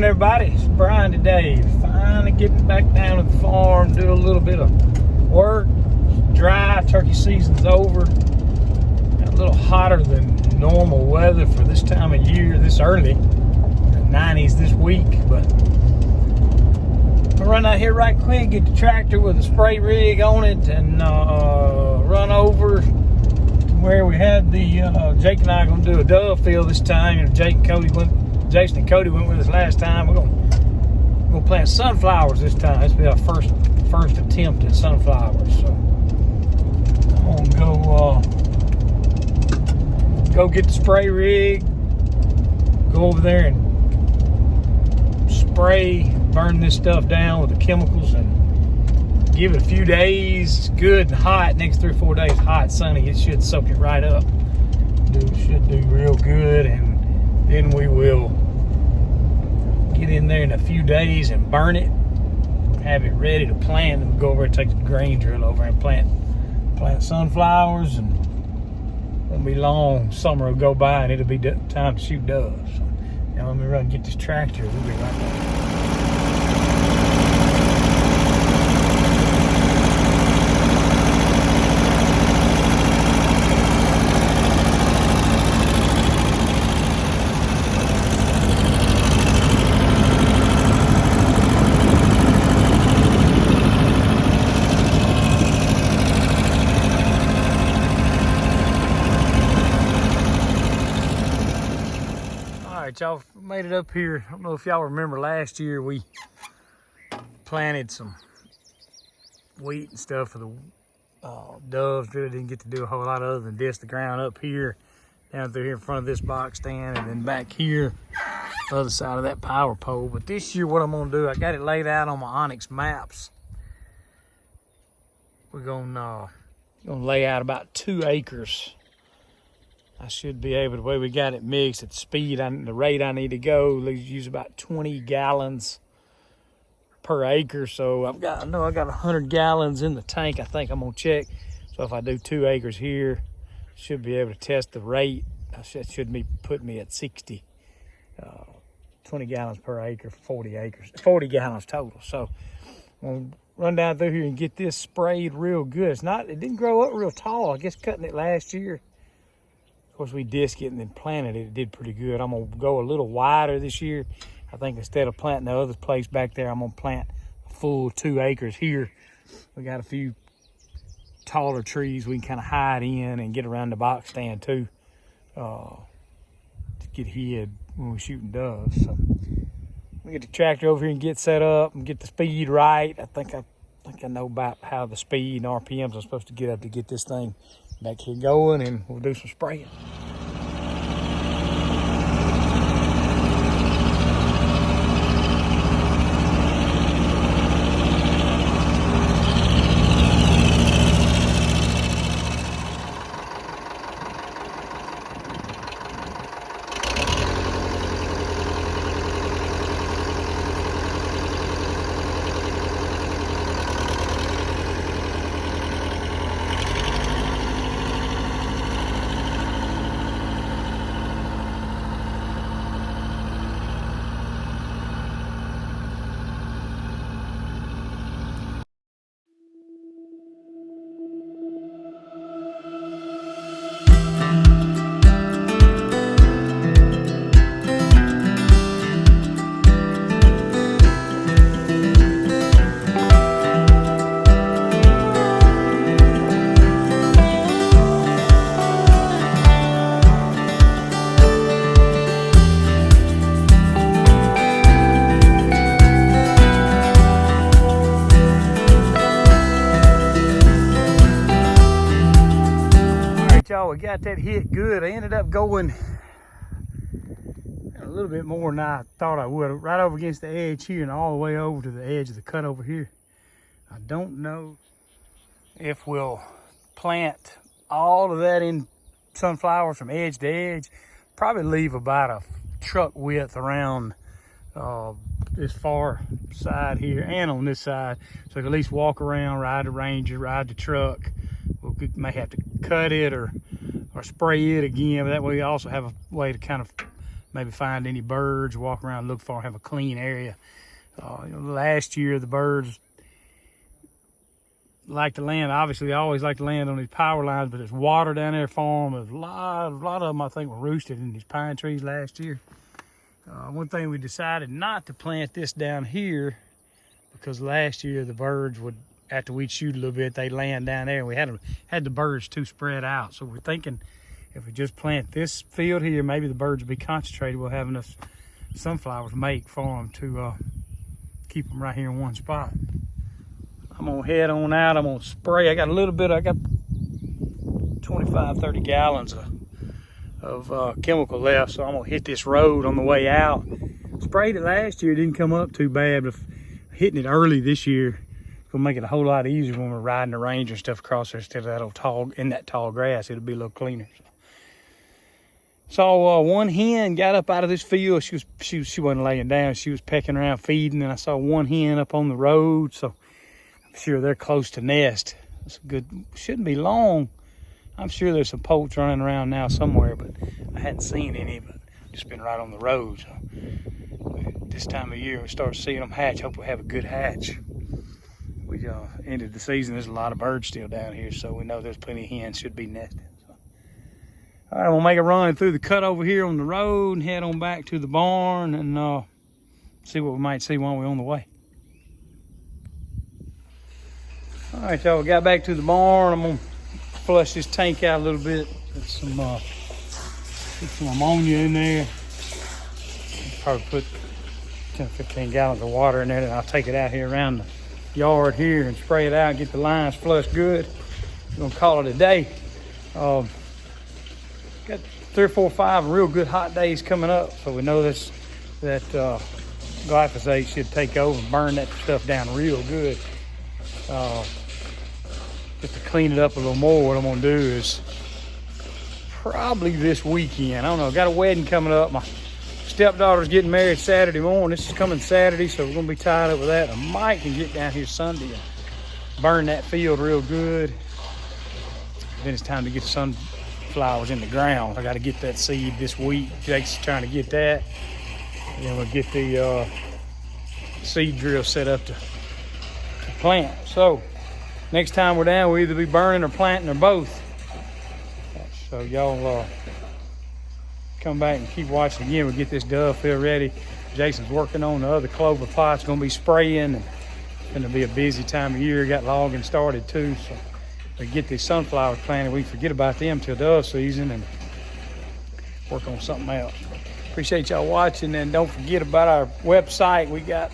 Morning, everybody. It's Brian today. Finally getting back down to the farm, do a little bit of work. Dry, turkey season's over. Got a little hotter than normal weather for this time of year, this early. The 90s this week, but I'll run out here right quick, get the tractor with a spray rig on it, and run over to where we had the Jake and I are gonna do a dove field this time. And Jason and Cody went with us last time. We're gonna plant sunflowers this time. This will be our first attempt at sunflowers. So I'm gonna go get the spray rig, go over there and spray, burn this stuff down with the chemicals, and give it a few days. It's good and hot. Next 3 or 4 days, hot, sunny. It should soak it right up. Should do real good, and then we will get in there in a few days and burn it, have it ready to plant, and we'll go over and take the grain drill over and plant sunflowers. And it won't be long, summer will go by and it'll be time to shoot doves. So, now let me run and get this tractor. We'll be right back. Y'all made it up here. I don't know if y'all remember last year we planted some wheat and stuff for the doves. Really didn't get to do a whole lot other than disc the ground up here, down through here in front of this box stand, and then back here, the other side of that power pole. But this year what I'm gonna do, I got it laid out on my Onyx maps. We're gonna lay out about 2 acres. I should be able to, the way we got it mixed at the speed, the rate I need to go, use about 20 gallons per acre. So I know I got 100 gallons in the tank. I think I'm gonna check. So if I do 2 acres here, should be able to test the rate. That should be putting me at 60, 20 gallons per acre, 40 acres, 40 gallons total. So I'm gonna run down through here and get this sprayed real good. It didn't grow up real tall. I guess cutting it last year. Of course, we disc it and then planted it. It did pretty good. I'm gonna go a little wider this year. I think instead of planting the other place back there, I'm gonna plant a full 2 acres here. We got a few taller trees we can kind of hide in and get around the box stand too, to get hid when we're shooting doves. So we get the tractor over here and get set up and get the speed right. I think I know about how the speed and RPMs I'm supposed to get up to get this thing back here going, and we'll do some spraying. Y'all, we got that hit good. I ended up going a little bit more than I thought I would, right over against the edge here and all the way over to the edge of the cut over here. I don't know if we'll plant all of that in sunflowers from edge to edge. Probably leave about a truck width around this far side here and on this side, so I can at least walk around, ride the Ranger, ride the truck. We may have to cut it or spray it again, but that way we also have a way to kind of maybe find any birds, walk around, look for, have a clean area. Last year the birds like to land. Obviously, they always like to land on these power lines, but there's water down there for them. There's a lot of them, I think, were roosted in these pine trees last year. One thing we decided not to plant this down here because last year the birds would, after we'd shoot a little bit, they land down there, and we had the birds too spread out. So we're thinking if we just plant this field here, maybe the birds will be concentrated. We'll have enough sunflowers make for them to keep them right here in one spot. I'm gonna head on out. I'm gonna spray. I got 25, 30 gallons of chemical left, so I'm gonna hit this road on the way out. Sprayed it last year, didn't come up too bad, but hitting it early this year gonna make it a whole lot easier when we're riding the range and stuff across there instead of that old tall grass. It'll be a little cleaner. So one hen got up out of this field. She wasn't laying down. She was pecking around feeding, and I saw one hen up on the road. So I'm sure they're close to nest. It's good. Shouldn't be long. I'm sure there's some poults running around now somewhere, but I hadn't seen any. But just been right on the road. So this time of year we start seeing them hatch. Hope we have a good hatch. We ended the season. There's a lot of birds still down here, so we know there's plenty of hens should be nesting. So. All right, we'll make a run through the cut over here on the road and head on back to the barn and see what we might see while we're on the way. All right, y'all, we got back to the barn. I'm gonna flush this tank out a little bit. Put some ammonia in there. Probably put 10 or 15 gallons of water in there, and I'll take it out here around the yard here and spray it out, get the lines flushed good. We're gonna call it a day. Got 3 or 4 or 5 real good hot days coming up, so we know that glyphosate should take over and burn that stuff down real good. Just to clean it up a little more, what I'm gonna do is probably this weekend, I don't know, got a wedding coming up. My stepdaughter's getting married Saturday morning. This is coming Saturday, so we're gonna be tied up with that. I might can get down here Sunday and burn that field real good. Then it's time to get the sunflowers in the ground. I got to get that seed this week. Jake's trying to get that. And then we'll get the seed drill set up to plant. So next time we're down, we'll either be burning or planting or both. So y'all come back and keep watching again. We'll get this dove field ready. Jason's working on the other clover plots. Going to be spraying, and it's going to be a busy time of year. Got logging started too, so we get these sunflowers planted. We forget about them till dove season and work on something else. Appreciate y'all watching, and don't forget about our website. We got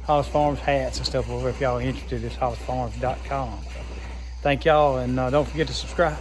Hollis Farms hats and stuff over if y'all are interested. It's hollisfarms.com. Thank y'all, and don't forget to subscribe.